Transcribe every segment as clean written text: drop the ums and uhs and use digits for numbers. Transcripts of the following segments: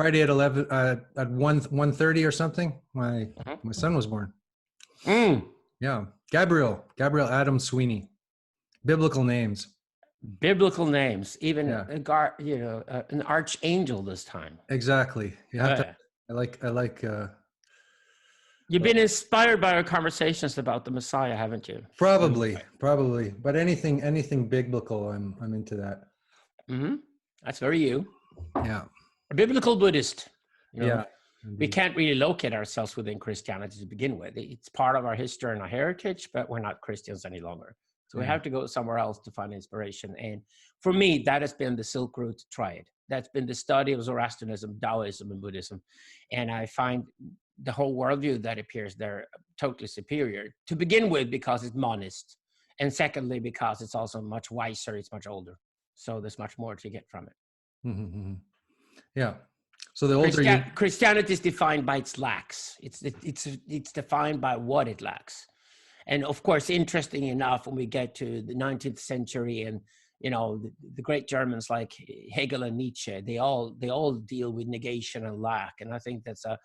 Friday at 11 at 1:30 or something. My son was born. Yeah, Gabriel Adam Sweeny. Biblical names. Biblical names, even an archangel this time. Exactly. You have to. I like. You've been inspired by our conversations about the Messiah, haven't you? Probably. But anything biblical, I'm into that. That's very you. Yeah. A biblical Buddhist. Yeah. We can't really locate ourselves within Christianity to begin with. It's part of our history and our heritage, but we're not Christians any longer. So we have to go somewhere else to find inspiration. And for me, that has been the Silk Route Triad. That's been the study of Zoroastrianism, Taoism, and Buddhism. And I find the whole worldview that appears there totally superior, to begin with, because it's monist. And secondly, because it's also much wiser, it's much older. So there's much more to get from it. Yeah. So the older Christianity is defined by its lacks. It's defined by what it lacks. And of course, interesting enough, when we get to the 19th century and, the great Germans like Hegel and Nietzsche, they all deal with negation and lack. And I think that's a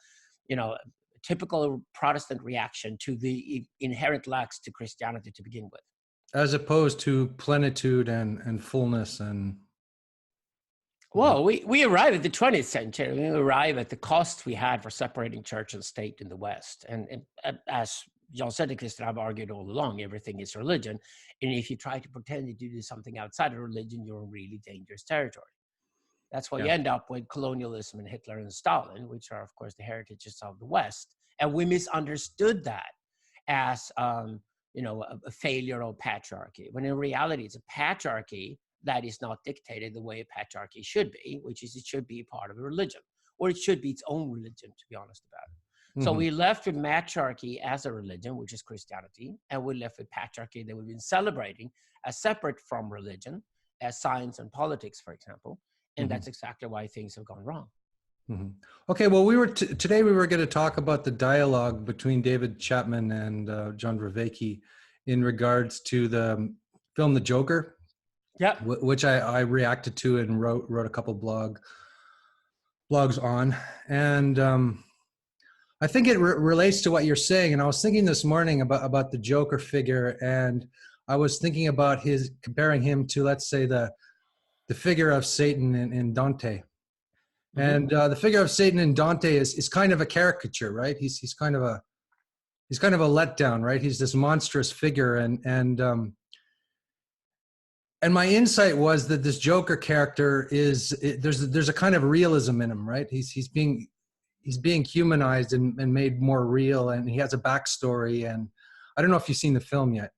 typical Protestant reaction to the inherent lacks to Christianity to begin with. As opposed to plenitude and fullness and... Well, we arrive at the 20th century. We arrive at the cost we had for separating church and state in the West. And as Jan Söderqvist and I've argued all along, everything is religion. And if you try to pretend that you do something outside of religion, you're in really dangerous territory. That's why you end up with colonialism and Hitler and Stalin, which are, of course, the heritages of the West. And we misunderstood that as, a failure of patriarchy, when in reality, it's a patriarchy that is not dictated the way a patriarchy should be, which is it should be part of a religion, or it should be its own religion, to be honest about it. So we left with matriarchy as a religion, which is Christianity, and we left with patriarchy that we've been celebrating as separate from religion, as science and politics, for example. And that's exactly why things have gone wrong. Okay, well, today we were going to talk about the dialogue between David Chapman and John Vervaeke in regards to the film The Joker, which I reacted to and wrote a couple blogs on. And I think it relates to what you're saying. And I was thinking this morning about the Joker figure, and I was thinking about comparing him to, let's say, the figure of Satan in Dante. And the figure of Satan in Dante is kind of a caricature, right? He's kind of a letdown, right? He's this monstrous figure, and my insight was that this Joker character there's a kind of realism in him, right? He's being humanized and made more real, and he has a backstory. And I don't know if you've seen the film yet.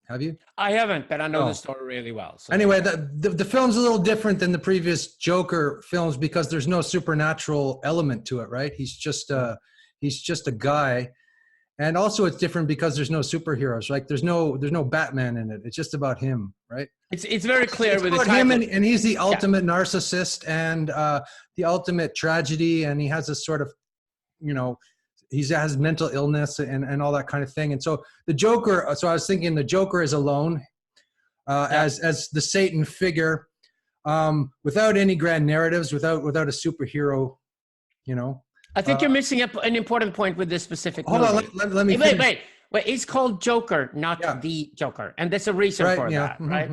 Have you? I haven't, but I know the story really well. So. Anyway, the film's a little different than the previous Joker films because there's no supernatural element to it, right? He's just a guy. And also it's different because there's no superheroes. Like there's no Batman in it. It's just about him, right? It's very clear with about him, and he's the ultimate narcissist and the ultimate tragedy, and he has this sort of, he has mental illness and all that kind of thing. And so the Joker, so I was thinking the Joker is alone as the Satan figure, without any grand narratives, without a superhero, I think you're missing an important point with this specific movie. Hold on, let me wait. It's called Joker, not the Joker. And there's a reason for that, right?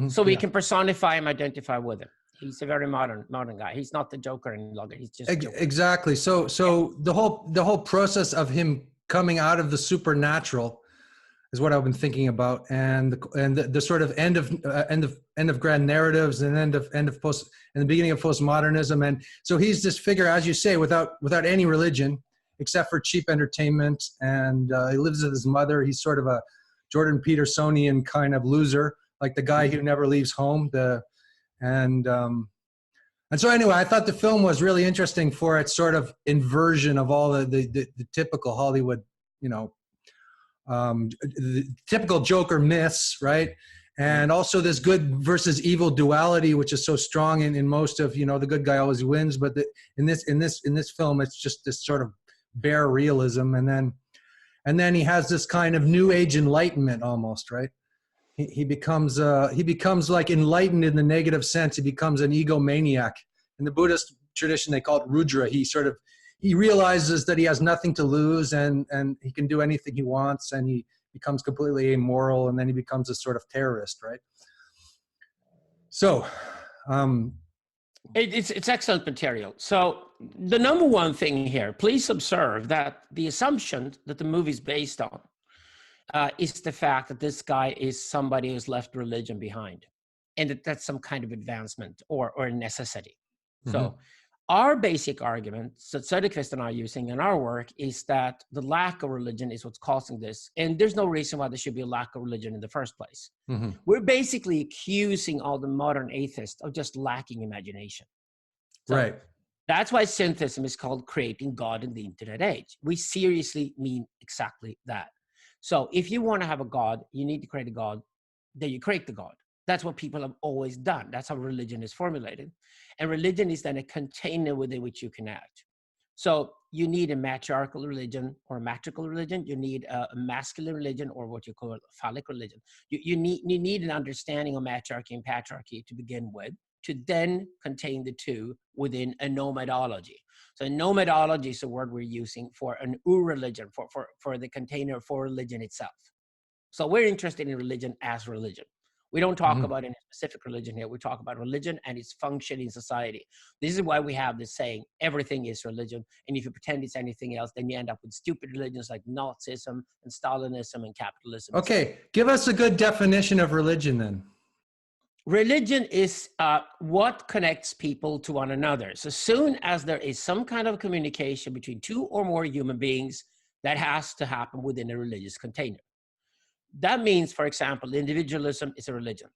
So we can personify him, identify with him. He's a very modern guy. He's not the Joker any longer. He's just exactly. So the whole process of him coming out of the supernatural is what I've been thinking about, and the sort of end of grand narratives and end of the beginning of postmodernism. And so he's this figure, as you say, without any religion except for cheap entertainment, and he lives with his mother. He's sort of a Jordan Petersonian kind of loser, like the guy who never leaves home. And so anyway, I thought the film was really interesting for its sort of inversion of all the typical Hollywood, the typical Joker myths, right? And also this good versus evil duality, which is so strong in most of, the good guy always wins. But in this film, it's just this sort of bare realism. And then he has this kind of new age enlightenment almost, right? He becomes like enlightened in the negative sense. He becomes an egomaniac. In the Buddhist tradition, they call it Rudra. He realizes that he has nothing to lose, and he can do anything he wants, and he becomes completely amoral, and then he becomes a sort of terrorist, right? So, it's excellent material. So the number one thing here, please observe that the assumption that the movie is based on is the fact that this guy is somebody who's left religion behind, and that's some kind of advancement or a necessity. Mm-hmm. So our basic argument that Söderqvist and I are using in our work is that the lack of religion is what's causing this. And there's no reason why there should be a lack of religion in the first place. Mm-hmm. We're basically accusing all the modern atheists of just lacking imagination. So right. That's why Syntheism is called creating God in the internet age. We seriously mean exactly that. So if you want to have a God, you need to create a God, then you create the God. That's what people have always done. That's how religion is formulated. And religion is then a container within which you can act. So you need a matriarchal religion or a matriarchal religion. You need a masculine religion, or what you call a phallic religion. You need an understanding of matriarchy and patriarchy to begin with, to then contain the two within a nomadology. So nomadology is a word we're using for an religion, for the container for religion itself. So we're interested in religion as religion. We don't talk about any specific religion here. We talk about religion and its function in society. This is why we have this saying, everything is religion. And if you pretend it's anything else, then you end up with stupid religions like Nazism and Stalinism and capitalism. Okay, give us a good definition of religion then. Religion is what connects people to one another. So soon as there is some kind of communication between two or more human beings, that has to happen within a religious container. That means, for example, individualism is a religion.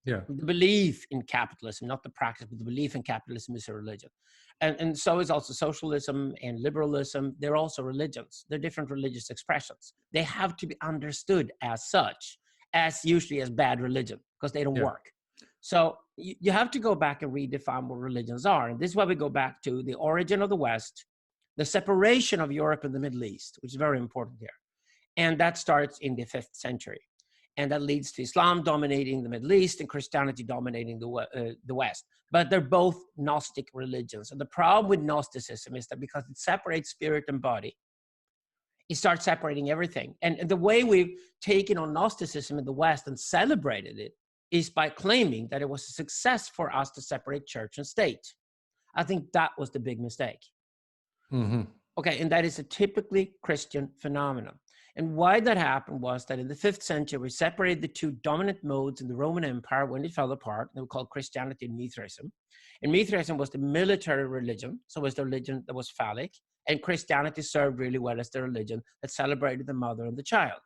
Yeah. The belief in capitalism, not the practice, but the belief in capitalism is a religion. And so is also socialism and liberalism. They're also religions. They're different religious expressions. They have to be understood as such, as usually as bad religion, because they don't work. So you have to go back and redefine what religions are. And this is why we go back to the origin of the West, the separation of Europe and the Middle East, which is very important here. And that starts in the 5th century. And that leads to Islam dominating the Middle East and Christianity dominating the West. But they're both Gnostic religions. And the problem with Gnosticism is that because it separates spirit and body, it starts separating everything. And the way we've taken on Gnosticism in the West and celebrated it is by claiming that it was a success for us to separate church and state. I think that was the big mistake. Mm-hmm. Okay, and that is a typically Christian phenomenon. And why that happened was that in the 5th century, we separated the two dominant modes in the Roman Empire when it fell apart. They were called Christianity and Mithraism. And Mithraism was the military religion, so it was the religion that was phallic. And Christianity served really well as the religion that celebrated the mother and the child.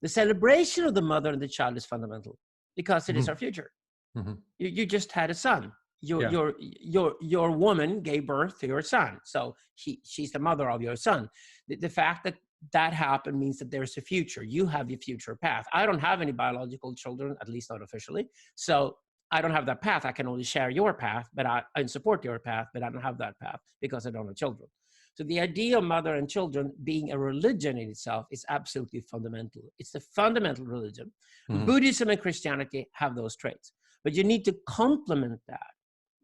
The celebration of the mother and the child is fundamental because it is our future. Mm-hmm. You just had a son. Your woman gave birth to your son. So she's the mother of your son. The fact that happened means that there's a future. You have your future path. I don't have any biological children, at least not officially. So I don't have that path. I can only share your path, but I support your path, but I don't have that path because I don't have children. So the idea of mother and children being a religion in itself is absolutely fundamental. It's the fundamental religion. Mm-hmm. Buddhism and Christianity have those traits, but you need to complement that.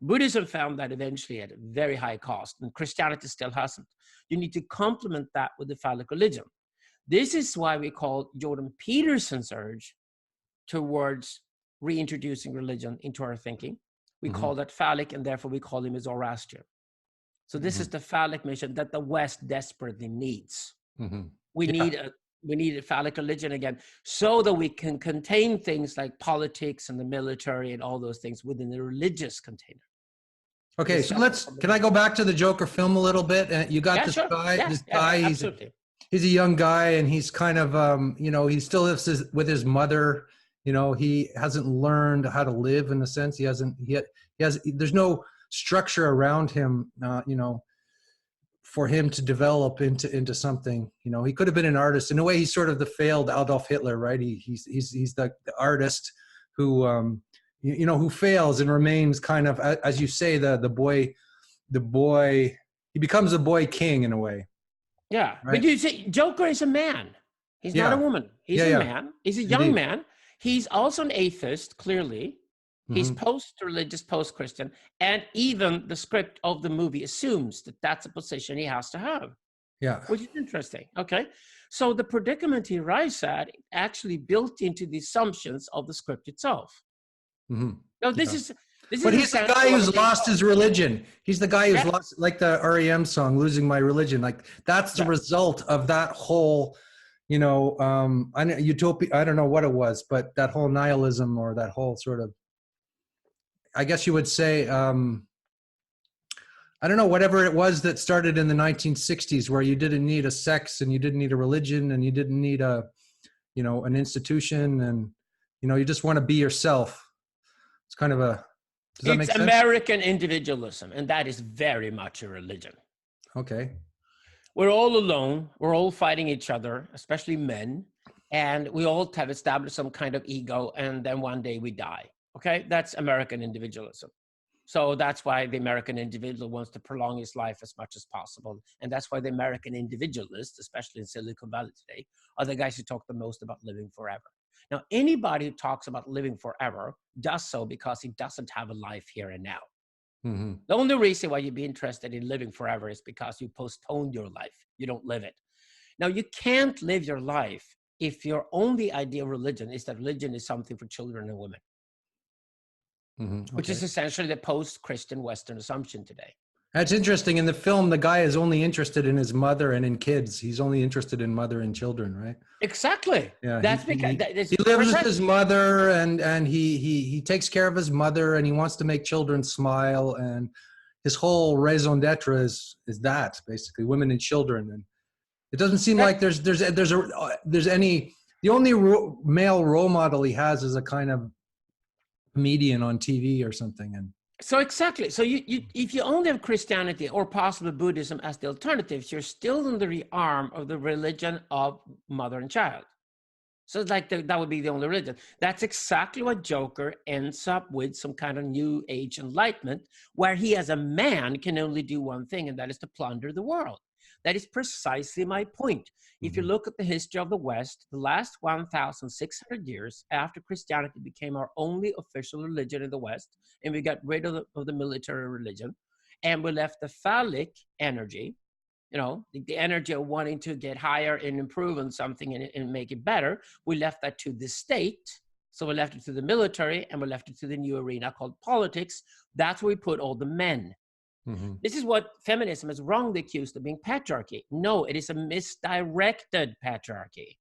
Buddhism found that eventually at a very high cost, and Christianity still hasn't. You need to complement that with the phallic religion. This is why we call Jordan Peterson's urge towards reintroducing religion into our thinking. We call that phallic, and therefore we call him a Zoroastrian. So this is the phallic mission that the West desperately needs. Mm-hmm. We need a phallic religion again, so that we can contain things like politics and the military and all those things within the religious container. Okay, so can I go back to the Joker film a little bit? And you got this guy, he's a young guy, and he's kind of, he still lives with his mother. He hasn't learned how to live in a sense. There's no structure around him, for him to develop into something. He could have been an artist. In a way, he's sort of the failed Adolf Hitler, right? He's the artist who, who fails and remains kind of, as you say, the boy, he becomes a boy king in a way. Yeah, right? But you say Joker is a man. He's not a woman. He's a man. He's a young man. He's also an atheist, clearly. He's Mhm. post-religious, post-Christian, and even the script of the movie assumes that that's a position he has to have, Yeah. which is interesting. Okay, so the predicament he arrives at actually built into the assumptions of the script itself. Mhm. Now, Yeah. this But is he's the essentially guy what we're who's being lost taught. his religion. He's the guy who's Yeah, lost, like the REM song, "Losing My Religion." Like that's the yeah. result of that whole, I know, utopia. I don't know what it was, but that whole nihilism, or that whole sort of, I guess you would say, I don't know, whatever it was that started in the 1960s, where you didn't need a sex and you didn't need a religion and you didn't need an institution, and you just want to be yourself. It's kind of a. Does that It's make sense? American individualism, and that is very much a religion. Okay. We're all alone. We're all fighting each other, especially men. And we all have established some kind of ego. And then one day we die. Okay. That's American individualism. So that's why the American individual wants to prolong his life as much as possible. And that's why the American individualists, especially in Silicon Valley today, are the guys who talk the most about living forever. Now, anybody who talks about living forever does so because he doesn't have a life here and now. Mm-hmm. The only reason why you'd be interested in living forever is because you postponed your life. You don't live it. Now, you can't live your life if your only idea of religion is that religion is something for children and women, Mm-hmm. which Okay. is essentially the post-Christian Western assumption today. That's interesting. In the film, the guy is only interested in his mother and in kids. He's only interested in mother and children, right? Exactly. Yeah. That's because He lives with his mother, and he takes care of his mother, and he wants to make children smile, and his whole raison d'etre is that, basically, women and children. And it doesn't seem like there's any. The only male role model he has is a kind of comedian on TV or something. And So exactly. So if you only have Christianity or possibly Buddhism as the alternatives, you're still under the arm of the religion of mother and child. So it's like that would be the only religion. That's exactly what Joker ends up with, some kind of new age enlightenment, where he as a man can only do one thing, and that is to plunder the world. That is precisely my point. If you look at the history of the West, the last 1,600 years after Christianity became our only official religion in the West, and we got rid of the military religion, and we left the phallic energy, the energy of wanting to get higher and improve on something and make it better, we left that to the state. So we left it to the military, and we left it to the new arena called politics. That's where we put all the men. mm-hmm. This is what feminism is wrongly accused of being patriarchy. No, it is a misdirected patriarchy.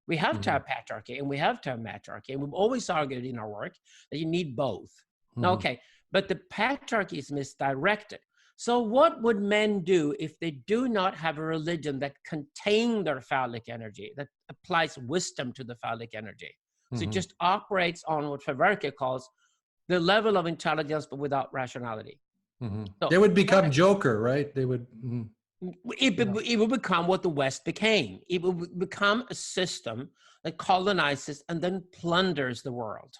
We have to have patriarchy and we have to have matriarchy. And we've always argued in our work that you need both. Now, okay, but the patriarchy is misdirected. So what would men do if they do not have a religion that contains their phallic energy, that applies wisdom to the phallic energy? So it just operates on what Futurica calls the level of intelligence, but without rationality. So They would become Joker, right? They would. It will become what the West became. It will become a system that colonizes and then plunders the world.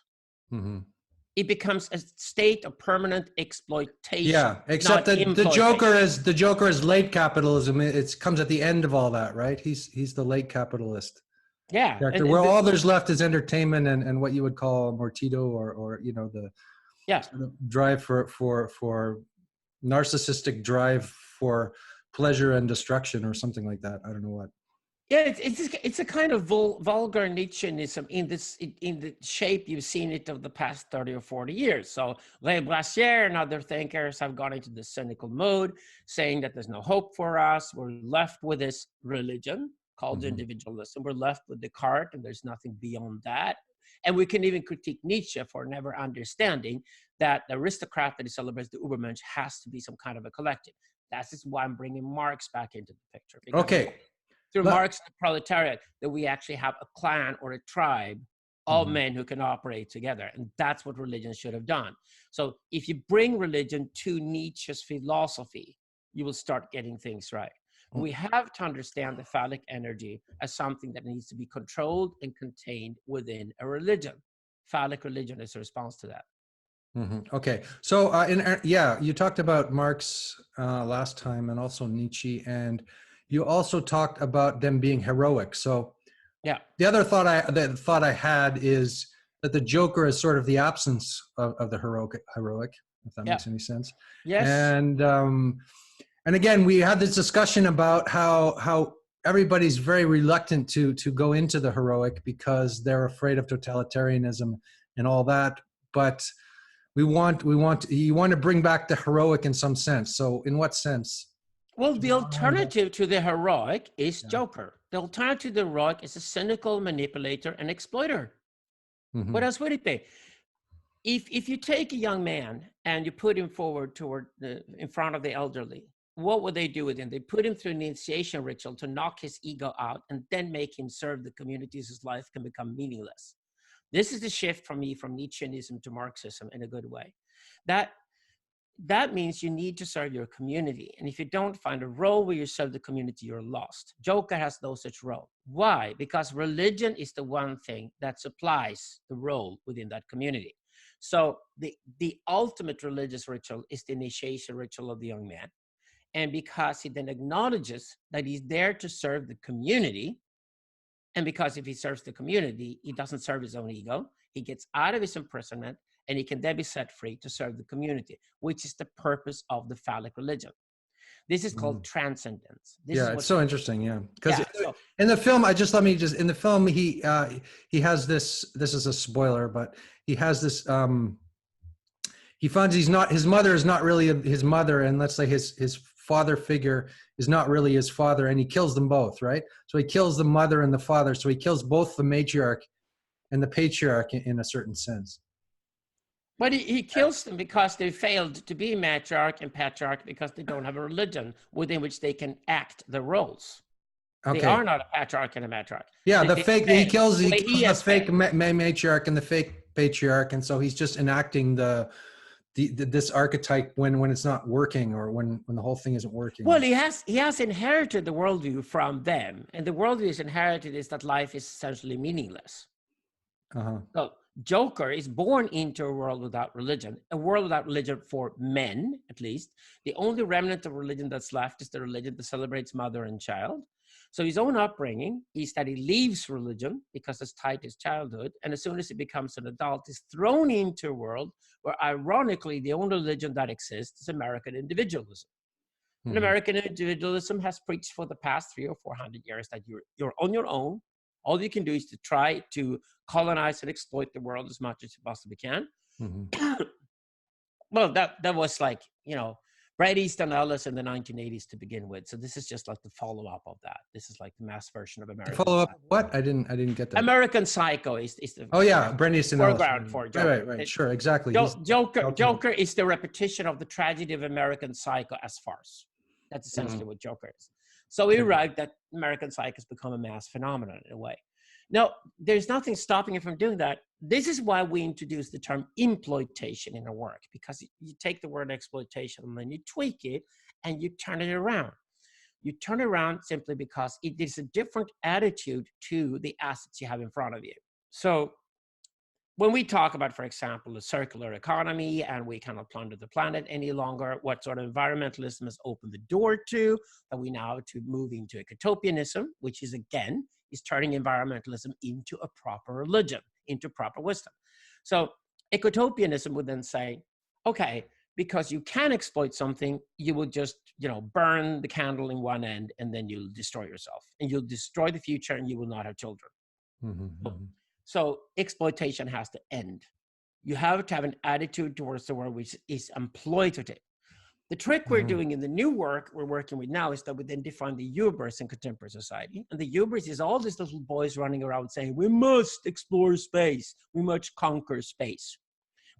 It becomes a state of permanent exploitation. Yeah, except that the Joker is late capitalism. It comes at the end of all that, right? He's the late capitalist. Yeah. Character, where all there's left is entertainment and what you would call mortido, or the sort of drive for narcissistic drive for pleasure and destruction, or something like that. I don't know what. Yeah, it's a kind of vulgar Nietzscheanism in the shape you've seen it of the past 30 or 40 years. So Ray Brassier and other thinkers have gone into the cynical mode, saying that there's no hope for us. We're left with this religion called individualism. We're left with Descartes, and there's nothing beyond that. And we can even critique Nietzsche for never understanding that the aristocrat that he celebrates, the Ubermensch, has to be some kind of a collective. That's just why I'm bringing Marx back into the picture. Okay. Through Marx and the proletariat, that we actually have a clan or a tribe of men who can operate together. And that's what religion should have done. So if you bring religion to Nietzsche's philosophy, you will start getting things right. We have to understand the phallic energy as something that needs to be controlled and contained within a religion. Phallic religion is a response to that. Okay, so you talked about Marx last time, and also Nietzsche, and you also talked about them being heroic. So yeah, the other thought I had is that the Joker is sort of the absence of the heroic, if that makes any sense. Yes. And again, we had this discussion about how everybody's very reluctant to go into the heroic because they're afraid of totalitarianism and all that. But you want to bring back the heroic in some sense. So in what sense? Well, the alternative to the heroic is Joker. The alternative to the heroic is a cynical manipulator and exploiter. Mm-hmm. What else would it be? If you take a young man and you put him forward in front of the elderly, what would they do with him? They put him through an initiation ritual to knock his ego out and then make him serve the communities whose life can become meaningless. This is the shift for me from Nietzscheanism to Marxism in a good way. That means you need to serve your community. And if you don't find a role where you serve the community, you're lost. Joker has no such role. Why? Because religion is the one thing that supplies the role within that community. So the ultimate religious ritual is the initiation ritual of the young man. And because he then acknowledges that he's there to serve the community, and because if he serves the community, he doesn't serve his own ego, he gets out of his imprisonment, and he can then be set free to serve the community, which is the purpose of the phallic religion. This is called transcendence. It's so interesting, because in the film, in the film, he has this is a spoiler, but he has this, he finds his mother is not really his mother, and let's say his father figure is not really his father, and he kills them both, right? So he kills the mother and the father, so he kills both the matriarch and the patriarch in a certain sense. But he kills them because they failed to be matriarch and patriarch because they don't have a religion within which they can act the roles. Okay. They are not a patriarch and a matriarch. Yeah, he kills the fake matriarch and the fake patriarch, and so he's just enacting this archetype when it's not working, or when the whole thing isn't working. Well, he has inherited the worldview from them, and the worldview is inherited is that life is essentially meaningless. So Joker is born into a world without religion, a world without religion for men, at least. The only remnant of religion that's left is the religion that celebrates mother and child. So his own upbringing is that he leaves religion because it's tied to his childhood. And as soon as he becomes an adult, he's thrown into a world where, ironically, the only religion that exists is American individualism. And American individualism has preached for the past 300 or 400 years that you're on your own. All you can do is to try to colonize and exploit the world as much as you possibly can. Well, that was like, Bret Easton Ellis in the 1980s to begin with. So this is just like the follow-up of that. This is like the mass version of American. Follow-up what? I didn't get that. American Psycho is the Bret Easton Ellis. Foreground for Joker. Right. Sure, exactly. Joker is the repetition of the tragedy of American Psycho as farce. That's essentially what Joker is. So we arrived that American Psycho has become a mass phenomenon in a way. Now, there's nothing stopping you from doing that. This is why we introduced the term imploitation in our work, because you take the word exploitation and then you tweak it and you turn it around. You turn it around simply because it is a different attitude to the assets you have in front of you. So when we talk about, for example, a circular economy and we cannot plunder the planet any longer, what sort of environmentalism has opened the door to, that we now to move into ecotopianism, which is again, is turning environmentalism into a proper religion, into proper wisdom. So ecotopianism would then say, okay, because you can exploit something, you will just, burn the candle in one end and then you'll destroy yourself and you'll destroy the future and you will not have children. So exploitation has to end. You have to have an attitude towards the world which is exploitative. The trick we're doing in the new work we're working with now is that we then define the hubris in contemporary society. And the hubris is all these little boys running around saying, we must explore space. We must conquer space.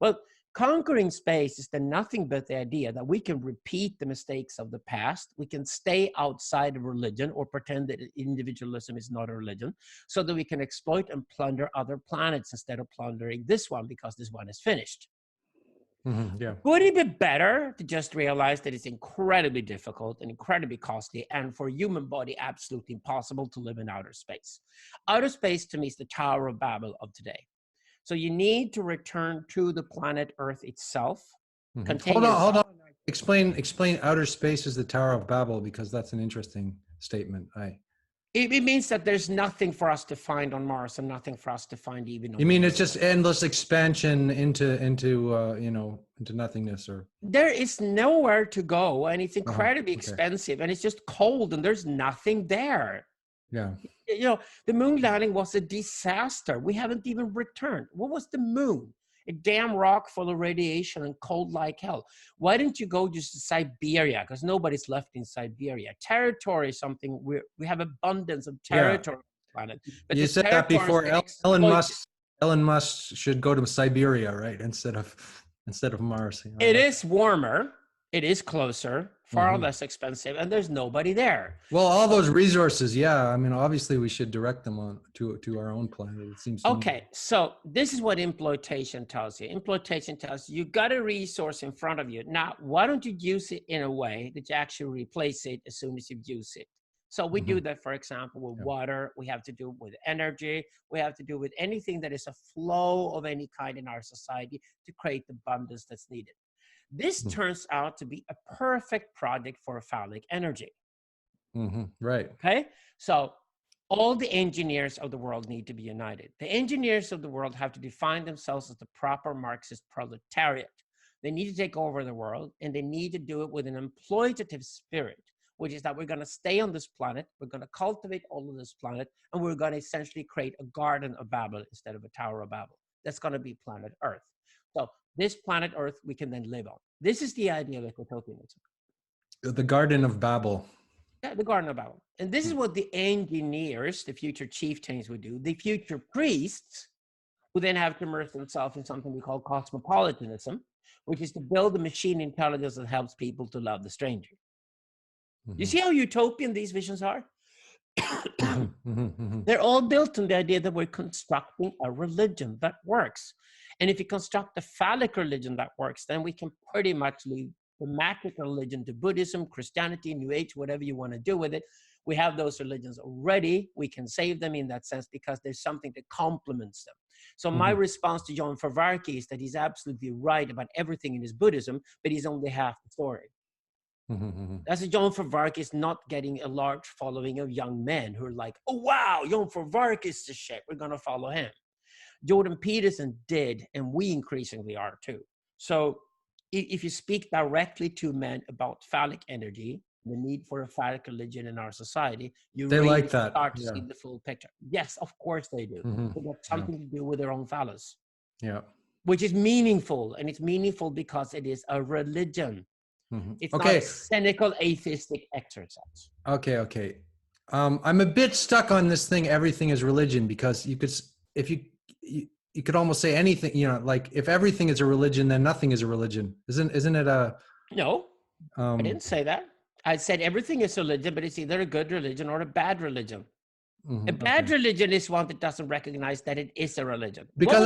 Well, conquering space is then nothing but the idea that we can repeat the mistakes of the past. We can stay outside of religion or pretend that individualism is not a religion so that we can exploit and plunder other planets instead of plundering this one because this one is finished. Would it be better to just realize that it's incredibly difficult and incredibly costly and for human body absolutely impossible to live in outer space? Outer space to me is the Tower of Babel of today. So you need to return to the planet Earth itself. Hold on. Explain outer space as the Tower of Babel, because that's an interesting statement. It means that there's nothing for us to find on Mars and nothing for us to find even on You mean it's Venus. just endless expansion into you know, into nothingness, or? There is nowhere to go, and it's incredibly Okay. expensive, and it's just cold, and there's nothing there. Yeah. You know, the moon landing was a disaster. We haven't even returned. What was the moon? A damn rock full of radiation and cold like hell. Why didn't you go just to Siberia? Because nobody's left in Siberia. Territory is something we have abundance of territory on the planet. But You the said that territory before. has been Ellen exploited. Musk should go to Siberia, right? Instead of Mars. You know, It is warmer. It is closer, far Mhm. less expensive, and there's nobody there. Well, all those resources, yeah. I mean, obviously, we should direct them on to our own planet. It seems to me. Okay, so this is what imploitation tells you. Imploitation tells you got a resource in front of you. Now, why don't you use it in a way that you actually replace it as soon as you use it? So we do that, for example, with water. We have to do it with energy. We have to do it with anything that is a flow of any kind in our society to create the abundance that's needed. This turns out to be a perfect project for phallic energy. Right. Okay, so all the engineers of the world need to be united. The engineers of the world have to define themselves as the proper Marxist proletariat. They need to take over the world, and they need to do it with an exploitative spirit, which is that we're going to stay on this planet, we're going to cultivate all of this planet, and we're going to essentially create a Garden of Babel instead of a Tower of Babel. That's going to be planet Earth. So this planet Earth we can then live on. This is the idea of ecotopianism. The Garden of Babel. Yeah, the Garden of Babel. And this is what the engineers, the future chieftains, would do. The future priests would then have to immerse themselves in something we call cosmopolitanism, which is to build a machine intelligence that helps people to love the stranger. You see how utopian these visions are? They're all built on the idea that we're constructing a religion that works. And if you construct a phallic religion that works, then we can pretty much leave the magical religion to Buddhism, Christianity, New Age, whatever you want to do with it. We have those religions already. We can save them in that sense because there's something that complements them. So my response to Jan Söderqvist is that he's absolutely right about everything in his Buddhism, but he's only half the story. That's Jan Söderqvist is not getting a large following of young men who are like, oh, wow, Jan Söderqvist is the shit. We're going to follow him. Jordan Peterson did, and we increasingly are too. So if you speak directly to men about phallic energy, the need for a phallic religion in our society, you They really like that. start to see the full picture. Yes, of course they do. They got something to do with their own phallus. Yeah. Which is meaningful, and it's meaningful because it is a religion. It's not Okay. a cynical atheistic exercise. Okay. I'm a bit stuck on this thing. Everything is religion, because you could, if you could almost say anything. You know, like if everything is a religion, then nothing is a religion. Isn't it a? No, I didn't say that. I said everything is a religion, but it's either a good religion or a bad religion. A bad religion is one that doesn't recognize that it is a religion. Because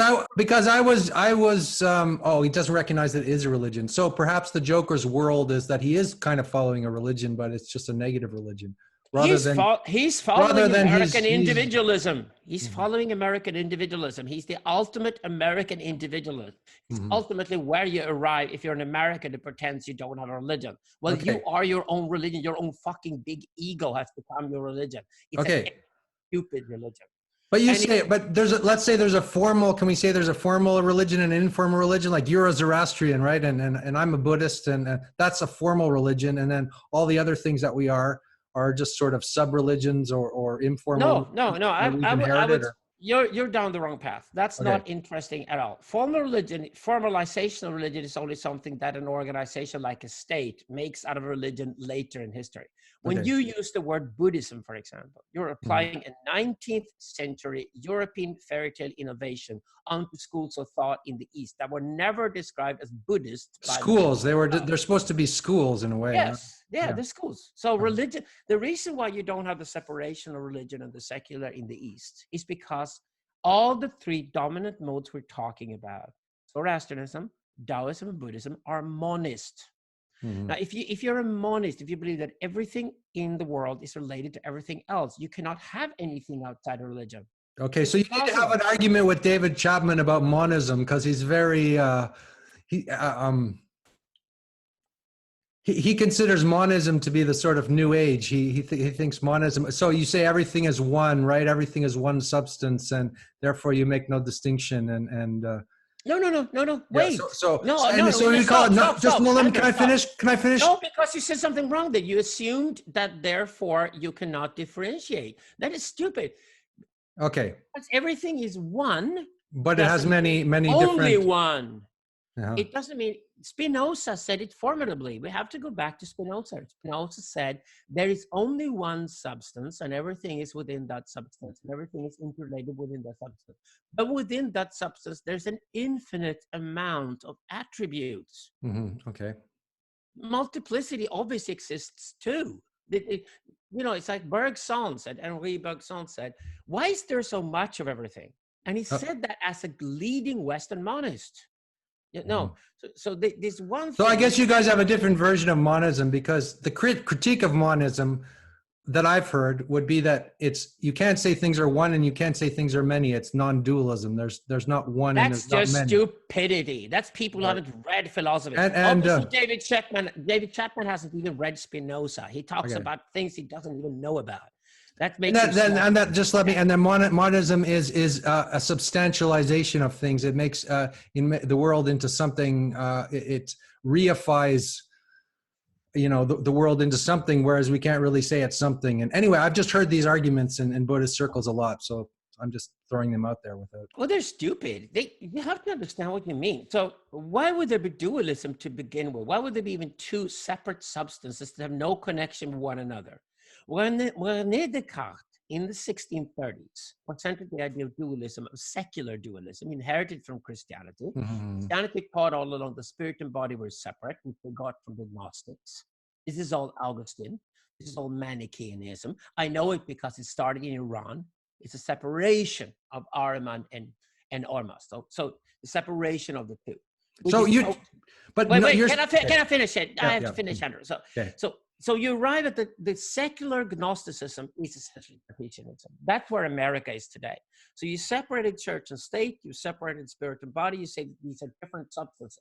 I was he doesn't recognize that it is a religion. So perhaps the Joker's world is that he is kind of following a religion, but it's just a negative religion. He's following American individualism. He's following American individualism. He's the ultimate American individualist. It's ultimately where you arrive if you're an American that pretends you don't have a religion. Well, you are your own religion. Your own fucking big ego has become your religion. It's a stupid religion. But let's say there's a formal, can we say there's a formal religion and an informal religion? Like you're a Zoroastrian, right? And I'm a Buddhist, and that's a formal religion. And then all the other things that we are just sort of sub-religions or informal. No. You're down the wrong path. That's not interesting at all. Formal religion, formalization of religion is only something that an organization like a state makes out of religion later in history. When you use the word Buddhism, for example, you're applying a 19th century European fairy tale innovation onto schools of thought in the East that were never described as Buddhist. Schools, they're supposed to be schools in a way. Yes, they're schools. So religion, the reason why you don't have the separation of religion and the secular in the East is because all the three dominant modes we're talking about, Zoroastrianism, Taoism, and Buddhism, are monist. Now, if you're a monist, if you believe that everything in the world is related to everything else, you cannot have anything outside of religion. Okay, so you need to have an argument with David Chapman about monism, because he's very he considers monism to be the sort of new age. He thinks monism. So you say everything is one, right? Everything is one substance, and therefore you make no distinction. No. Yeah. Wait. So you call it not just Stop. no. Let me. Andrew, Can I stop. finish? Can I finish? No, because you said something wrong. That you assumed that therefore you cannot differentiate. That is stupid. Okay. Because everything is one. But it has many only different. one. Uh-huh. It doesn't mean Spinoza said it formidably. We have to go back to Spinoza. Spinoza said there is only one substance and everything is within that substance and everything is interrelated within that substance. But within that substance, there's an infinite amount of attributes. Mm-hmm. Okay. Multiplicity obviously exists too. It's like Bergson said, Henri Bergson said, why is there so much of everything? And he said that as a leading Western monist. No, so this one thing. So I guess you guys have a different version of monism, because the critique of monism that I've heard would be that you can't say things are one and you can't say things are many. It's non-dualism. There's not one. That's and there's not many. Stupidity. That's people who haven't read philosophy. And David Chapman hasn't even read Spinoza. He talks about things he doesn't even know about. That makes monism is a substantialization of things. It makes the world into something. It reifies, the world into something, whereas we can't really say it's something. And anyway, I've just heard these arguments in Buddhist circles a lot, so I'm just throwing them out there without. Well, they're stupid. You have to understand what you mean. So why would there be dualism to begin with? Why would there be even two separate substances that have no connection with one another? René Descartes in the 1630s presented the idea of dualism, of secular dualism, inherited from Christianity. Mm-hmm. Christianity taught all along the spirit and body were separate, which they got from the Gnostics. This is all Augustine. This is all Manichaeanism. I know it because it started in Iran. It's a separation of Ahriman and Ormuzd. So the separation of the two. Can I finish it? I have to finish, Andrew. So you arrive at the secular Gnosticism is essentially Confucianism. That's where America is today. So you separated church and state, you separated spirit and body, you say these are different substances.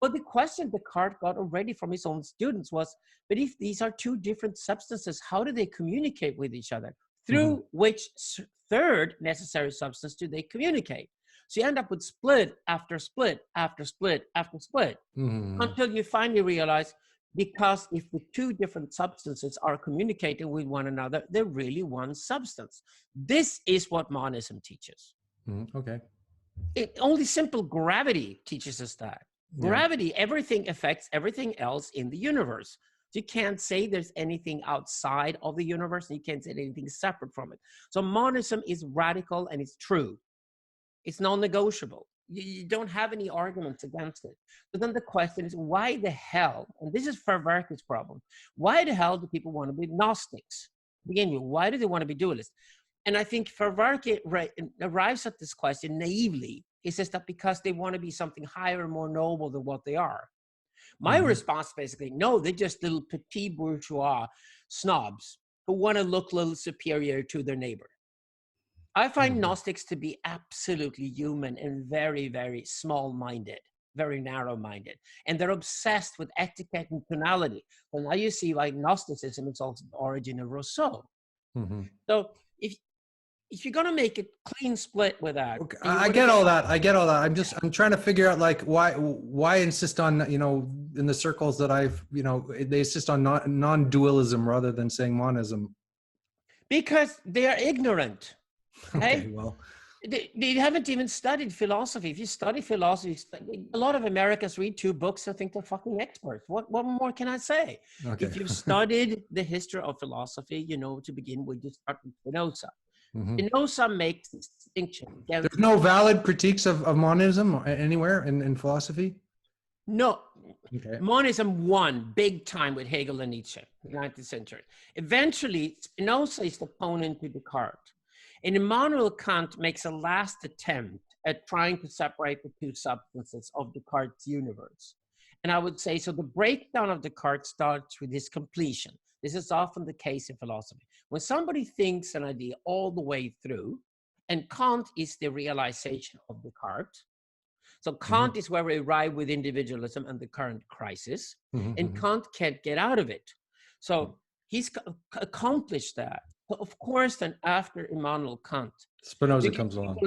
But the question Descartes got already from his own students was, but if these are two different substances, how do they communicate with each other? Through which third necessary substance do they communicate? So you end up with split after split after split after split, until you finally realize, because if the two different substances are communicating with one another, they're really one substance. This is what monism teaches. Okay. Only simple gravity teaches us that. Gravity, everything affects everything else in the universe. So you can't say there's anything outside of the universe, and you can't say anything separate from it. So monism is radical and it's true. It's non-negotiable. You don't have any arguments against it. But then the question is, why the hell, and this is Verwerke's problem, why the hell do people want to be Gnostics? Begin with, why do they want to be dualists? And I think Verwerke arrives at this question naively. He says that because they want to be something higher and more noble than what they are. My response basically, no, they're just little petit bourgeois snobs who want to look a little superior to their neighbor. I find Gnostics to be absolutely human and very, very small-minded, very narrow-minded. And they're obsessed with etiquette and tonality. So now you see why Gnosticism is also the origin of Rousseau. So if you're going to make a clean split with that. Okay. I get all that. I'm trying to figure out why insist on, in the circles that I've, they insist on non-dualism rather than saying monism. Because they are ignorant. Okay, well, they haven't even studied philosophy. If you study philosophy, a lot of Americans read 2 books and think they're fucking experts. What more can I say? Okay. If you've studied the history of philosophy, to begin with, you start with Spinoza. Spinoza makes this distinction. There's no valid critiques of monism anywhere in philosophy? No. Okay. Monism won big time with Hegel and Nietzsche in the 19th century. Eventually, Spinoza is the opponent to Descartes. And Immanuel Kant makes a last attempt at trying to separate the two substances of Descartes' universe. And I would say, so the breakdown of Descartes starts with his completion. This is often the case in philosophy. When somebody thinks an idea all the way through, and Kant is the realization of Descartes, So Kant is where we arrive with individualism and the current crisis, and Kant can't get out of it. So he's accomplished that. So of course, then after Immanuel Kant, Spinoza comes along.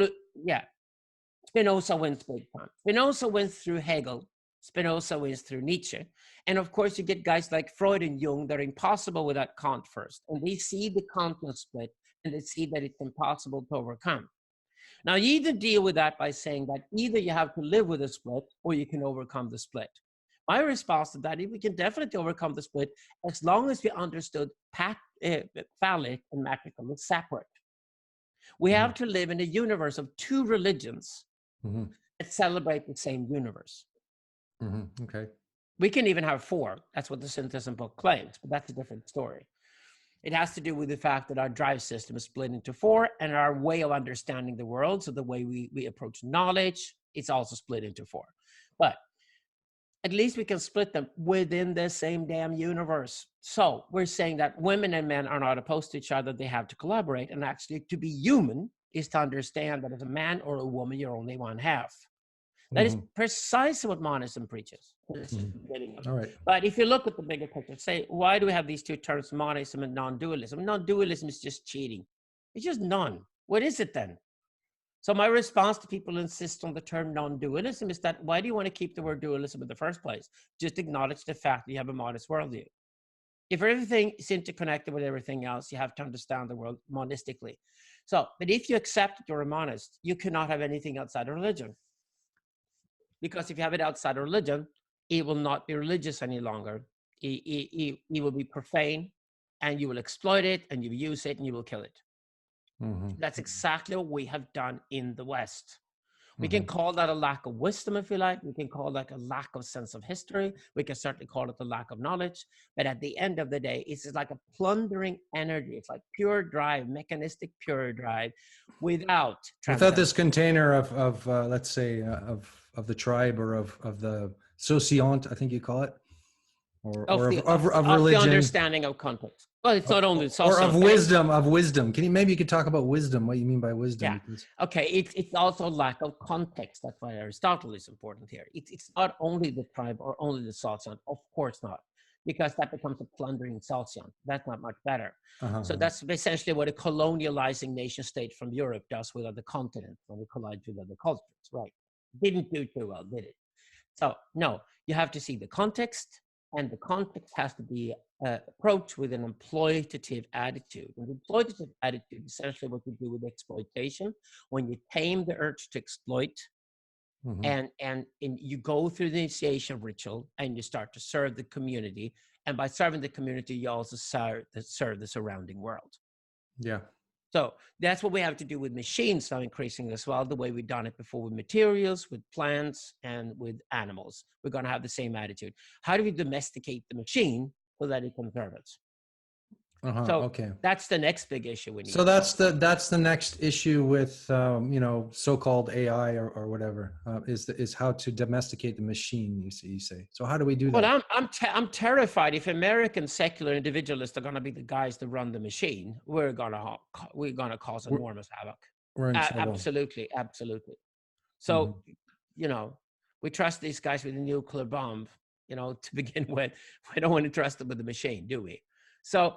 Spinoza wins big time. Spinoza went through Hegel. Spinoza wins through Nietzsche. And of course, you get guys like Freud and Jung that are impossible without Kant first. And they see the Kantian split, and they see that it's impossible to overcome. Now, you either deal with that by saying that either you have to live with a split or you can overcome the split. My response to that is we can definitely overcome the split as long as we understood phallic and matriarchal is separate. We have to live in a universe of two religions that celebrate the same universe. Okay. We can even have four. That's what the Syntheism book claims, but that's a different story. It has to do with the fact that our drive system is split into four, and our way of understanding the world, so the way we approach knowledge, it's also split into four. But at least we can split them within the same damn universe. So we're saying that women and men are not opposed to each other. They have to collaborate. And actually, to be human is to understand that as a man or a woman, you're only one half. That is precisely what monism preaches. All right. But if you look at the bigger picture, say, why do we have these two terms, monism and non-dualism? Non-dualism is just cheating. It's just none. What is it then? So my response to people who insist on the term non-dualism is that, why do you want to keep the word dualism in the first place? Just acknowledge the fact that you have a monist worldview. If everything is interconnected with everything else, you have to understand the world monistically. So, but if you accept that you're a monist, you cannot have anything outside of religion. Because if you have it outside of religion, it will not be religious any longer. It will be profane, and you will exploit it, and you will use it, and you will kill it. That's exactly what we have done in the West. We can call that a lack of wisdom, if you like. We can call that a lack of sense of history. We can certainly call it a lack of knowledge. But at the end of the day, it's like a plundering energy. It's like pure drive, mechanistic pure drive, without this container of let's say, of the tribe or of the sociant, I think you call it, or of religion, the understanding of context. Well, it's not only or of wisdom. Maybe you could talk about wisdom, what you mean by wisdom. Yeah. Okay. It's also lack of context. That's why Aristotle is important here. It's not only the tribe or only the sociant. Of course not, because that becomes a plundering sociant. That's not much better. So that's essentially what a colonializing nation state from Europe does with other continents when we collide with other cultures, right? Didn't do too well, did it? So no, you have to see the context, and the context has to be approached with an exploitative attitude. And the exploitative attitude is essentially what you do with exploitation, when you tame the urge to exploit, and you go through the initiation ritual, and you start to serve the community. And by serving the community, you also serve the surrounding world. Yeah. So that's what we have to do with machines now, increasingly as well, the way we've done it before with materials, with plants, and with animals. We're going to have the same attitude. How do we domesticate the machine so that it can serve us? That's the next big issue we need. So that's the next issue with so-called AI or whatever, is how to domesticate the machine. You say. So how do we do that? Well, I'm terrified if American secular individualists are going to be the guys that run the machine. We're going to cause enormous havoc. We're in trouble. Absolutely. So we trust these guys with a nuclear bomb. To begin with, we don't want to trust them with the machine, do we? So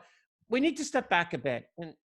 we need to step back a bit. And